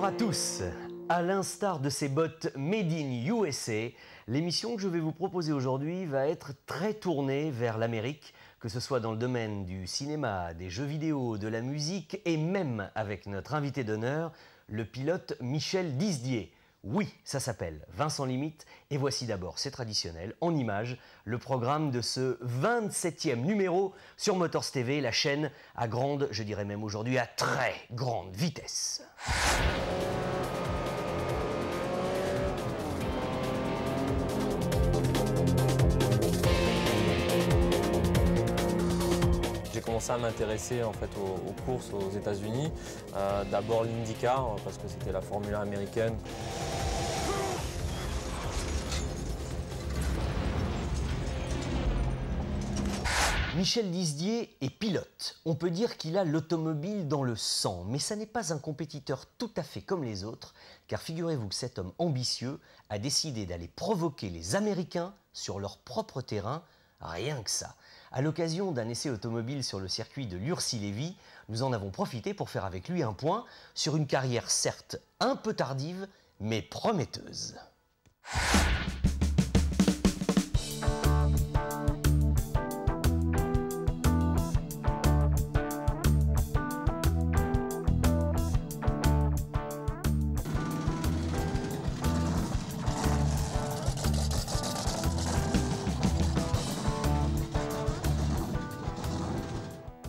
à tous. À l'instar de ces bottes Made in USA, l'émission que je vais vous proposer aujourd'hui va être très tournée vers l'Amérique, que ce soit dans le domaine du cinéma, des jeux vidéo, de la musique et même avec notre invité d'honneur, le pilote Michel Disdier. Oui, ça s'appelle Vincent Limite et voici d'abord, c'est traditionnel, en images, le programme de ce 27e numéro sur Motors TV, la chaîne à grande, je dirais même aujourd'hui à très grande vitesse. J'ai commencé à m'intéresser en fait aux courses aux États-Unis. D'abord l'IndyCar parce que c'était la Formule 1 américaine. Michel Disdier est pilote. On peut dire qu'il a l'automobile dans le sang, mais ça n'est pas un compétiteur tout à fait comme les autres, car figurez-vous que cet homme ambitieux a décidé d'aller provoquer les Américains sur leur propre terrain, rien que ça. À l'occasion d'un essai automobile sur le circuit de Lurcy-Lévis, nous en avons profité pour faire avec lui un point sur une carrière certes un peu tardive, mais prometteuse.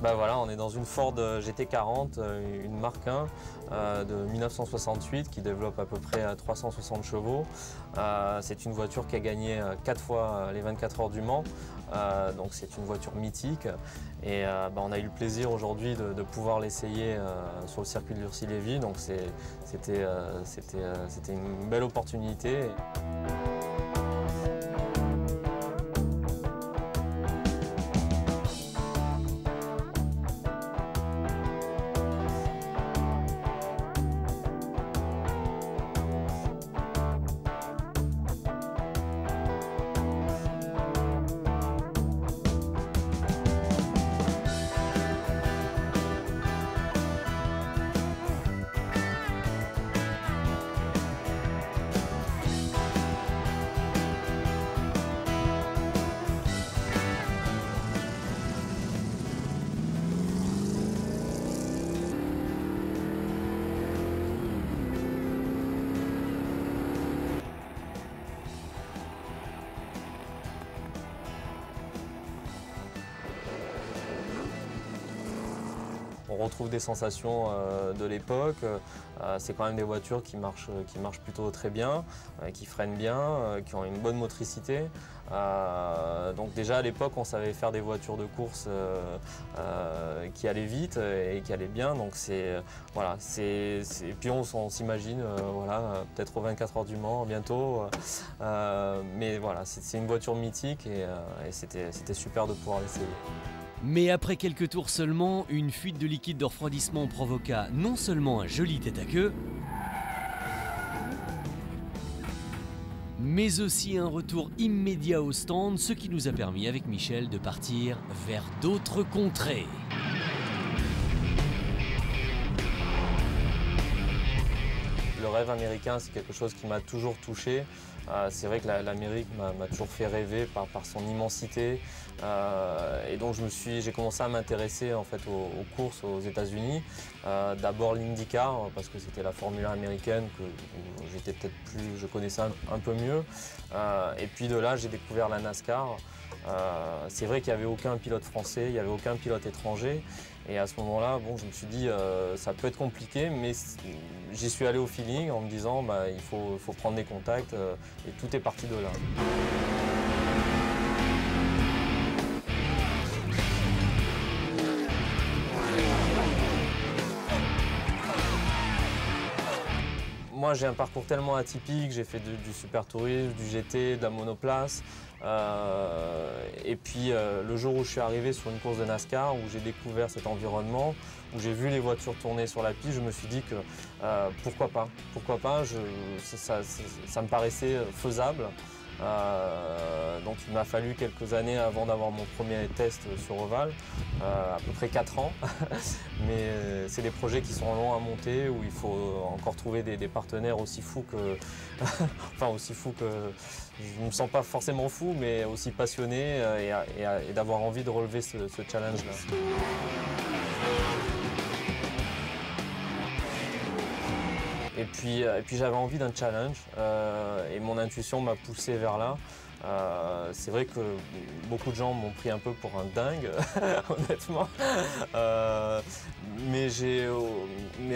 Ben voilà, on est dans une Ford GT40, une Mark 1 de 1968 qui développe à peu près 360 chevaux. C'est une voiture qui a gagné 4 fois les 24 heures du Mans, donc c'est une voiture mythique. Et on a eu le plaisir aujourd'hui de pouvoir l'essayer sur le circuit de Lurcy-Lévis, donc c'était une belle opportunité. On retrouve des sensations de l'époque. C'est quand même des voitures qui marchent plutôt très bien, qui freinent bien, qui ont une bonne motricité. Donc déjà à l'époque, on savait faire des voitures de course qui allaient vite et qui allaient bien. Donc voilà, puis on s'imagine voilà, peut-être aux 24 heures du Mans bientôt. Mais voilà, c'est une voiture mythique et c'était super de pouvoir l'essayer. Mais après quelques tours seulement, une fuite de liquide de refroidissement provoqua non seulement un joli tête à queue, mais aussi un retour immédiat au stand, ce qui nous a permis avec Michel de partir vers d'autres contrées. Le rêve américain, c'est quelque chose qui m'a toujours touché. C'est vrai que l'Amérique m'a toujours fait rêver par son immensité. Et donc j'ai commencé à m'intéresser en fait aux courses aux États-Unis. D'abord l'IndyCar parce que c'était la Formule 1 américaine que je connaissais un peu mieux. Et puis de là, j'ai découvert la NASCAR. C'est vrai qu'il n'y avait aucun pilote français, il n'y avait aucun pilote étranger. Et à ce moment-là, bon, je me suis dit ça peut être compliqué, mais j'y suis allé au feeling en me disant il faut prendre des contacts et tout est parti de là. Moi j'ai un parcours tellement atypique, j'ai fait du super tourisme, du GT, de la monoplace. Et puis le jour où je suis arrivé sur une course de NASCAR, où j'ai découvert cet environnement, où j'ai vu les voitures tourner sur la piste, je me suis dit que pourquoi pas, ça me paraissait faisable. Donc il m'a fallu quelques années avant d'avoir mon premier test sur ovale, à peu près 4 ans. Mais c'est des projets qui sont longs à monter, où il faut encore trouver des partenaires aussi fous que... enfin aussi fous que... Je ne me sens pas forcément fou, mais aussi passionné et d'avoir envie de relever ce challenge-là. Et puis j'avais envie d'un challenge et mon intuition m'a poussé vers là. C'est vrai que beaucoup de gens m'ont pris un peu pour un dingue, honnêtement. Mais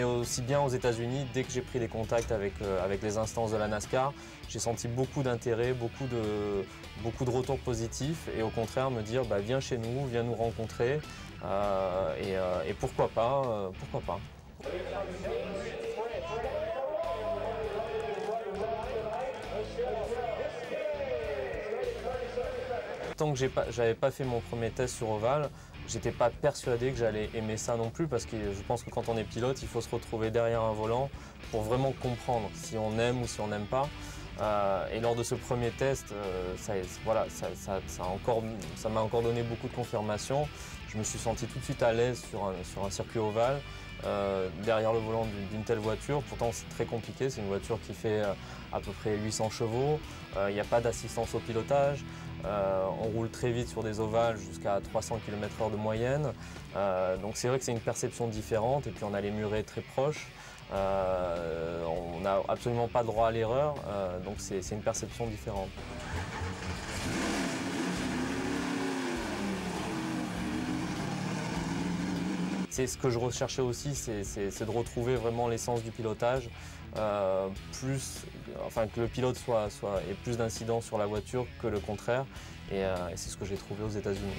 aussi bien aux États-Unis, dès que j'ai pris des contacts avec les instances de la NASCAR, j'ai senti beaucoup d'intérêt, beaucoup de retours positifs et au contraire me dire bah, viens chez nous, viens nous rencontrer et pourquoi pas, pourquoi pas. Tant que j'avais pas fait mon premier test sur ovale, j'étais pas persuadé que j'allais aimer ça non plus parce que je pense que quand on est pilote, il faut se retrouver derrière un volant pour vraiment comprendre si on aime ou si on n'aime pas. Et lors de ce premier test, ça m'a encore donné beaucoup de confirmation. Je me suis senti tout de suite à l'aise sur un circuit ovale, derrière le volant d'une telle voiture. Pourtant c'est très compliqué, c'est une voiture qui fait à peu près 800 chevaux, il n'y a pas d'assistance au pilotage. On roule très vite sur des ovales jusqu'à 300 km/h de moyenne. Donc c'est vrai que c'est une perception différente et puis on a les murets très proches. On n'a absolument pas droit à l'erreur, donc c'est une perception différente. C'est ce que je recherchais aussi, c'est de retrouver vraiment l'essence du pilotage, que le pilote ait plus d'incidence sur la voiture que le contraire, et c'est ce que j'ai trouvé aux États-Unis.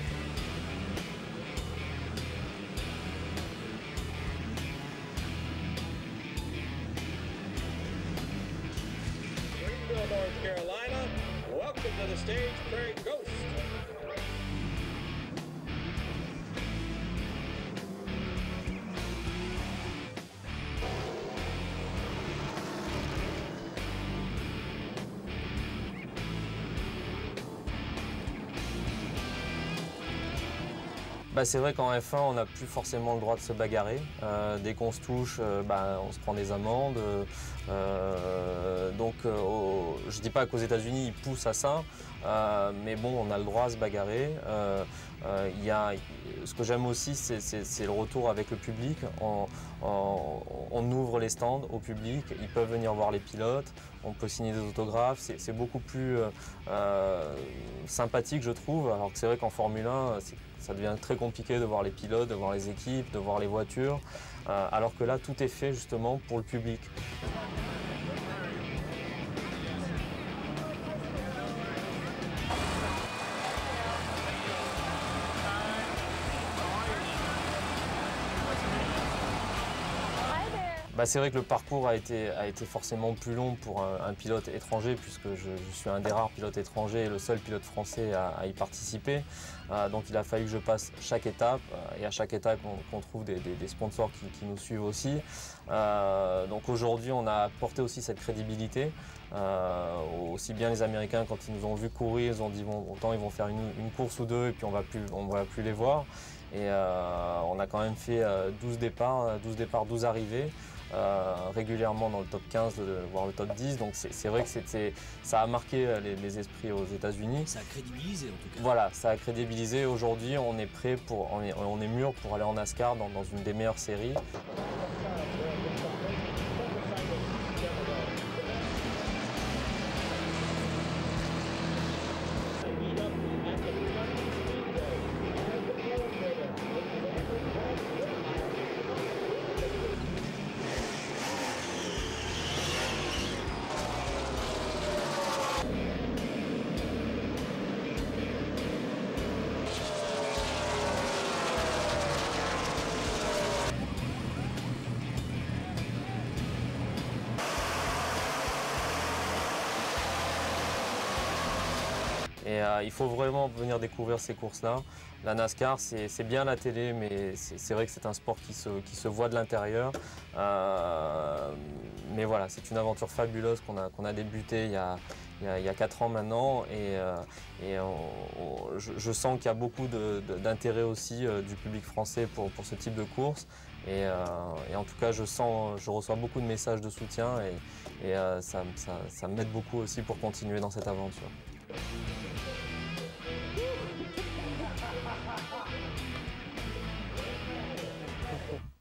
Bah, c'est vrai qu'en F1, on n'a plus forcément le droit de se bagarrer. Dès qu'on se touche, on se prend des amendes. Je ne dis pas qu'aux États-Unis, ils poussent à ça, mais bon, on a le droit à se bagarrer. Ce que j'aime aussi, c'est le retour avec le public. On ouvre les stands au public, ils peuvent venir voir les pilotes, on peut signer des autographes. C'est beaucoup plus sympathique, je trouve, alors que c'est vrai qu'en Formule 1, ça devient très compliqué de voir les pilotes, de voir les équipes, de voir les voitures, alors que là, tout est fait justement pour le public. C'est vrai que le parcours a été forcément plus long pour un pilote étranger, puisque je suis un des rares pilotes étrangers et le seul pilote français à y participer. Donc il a fallu que je passe chaque étape, et à chaque étape qu'on trouve des sponsors qui nous suivent aussi. Donc aujourd'hui on a apporté aussi cette crédibilité. Aussi bien les Américains, quand ils nous ont vu courir, ils ont dit bon, autant ils vont faire une course ou deux et puis on va plus les voir. Et on a quand même fait 12 départs, 12 arrivées. Régulièrement dans le top 15, voire le top 10, donc c'est vrai que ça a marqué les esprits aux États-Unis. Ça a crédibilisé en tout cas. Voilà, ça a crédibilisé. Aujourd'hui, on est prêt on est mûr pour aller en NASCAR dans une des meilleures séries. Et il faut vraiment venir découvrir ces courses-là. La NASCAR, c'est bien la télé, mais c'est vrai que c'est un sport qui se voit de l'intérieur. Mais voilà, c'est une aventure fabuleuse qu'on a débutée il y a 4 ans maintenant. Et je sens qu'il y a beaucoup d'intérêt aussi du public français pour ce type de course. Et en tout cas, je reçois beaucoup de messages de soutien et ça m'aide beaucoup aussi pour continuer dans cette aventure.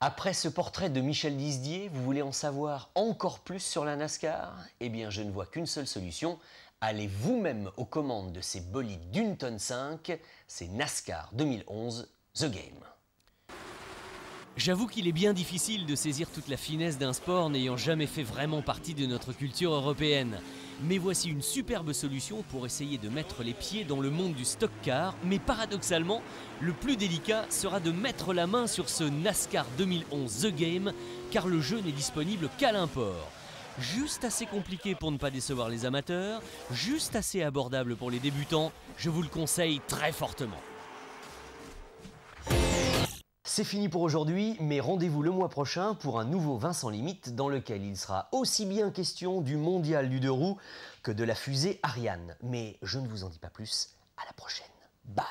Après ce portrait de Michel Disdier, vous voulez en savoir encore plus sur la NASCAR? Eh bien, je ne vois qu'une seule solution. Allez vous-même aux commandes de ces bolides d'1,5 tonne, c'est NASCAR 2011 The Game. J'avoue qu'il est bien difficile de saisir toute la finesse d'un sport n'ayant jamais fait vraiment partie de notre culture européenne. Mais voici une superbe solution pour essayer de mettre les pieds dans le monde du stock car. Mais paradoxalement, le plus délicat sera de mettre la main sur ce NASCAR 2011 The Game, car le jeu n'est disponible qu'à l'import. Juste assez compliqué pour ne pas décevoir les amateurs, juste assez abordable pour les débutants, je vous le conseille très fortement. C'est fini pour aujourd'hui, mais rendez-vous le mois prochain pour un nouveau Vincent Limite dans lequel il sera aussi bien question du mondial du 2 roues que de la fusée Ariane. Mais je ne vous en dis pas plus, à la prochaine. Bye.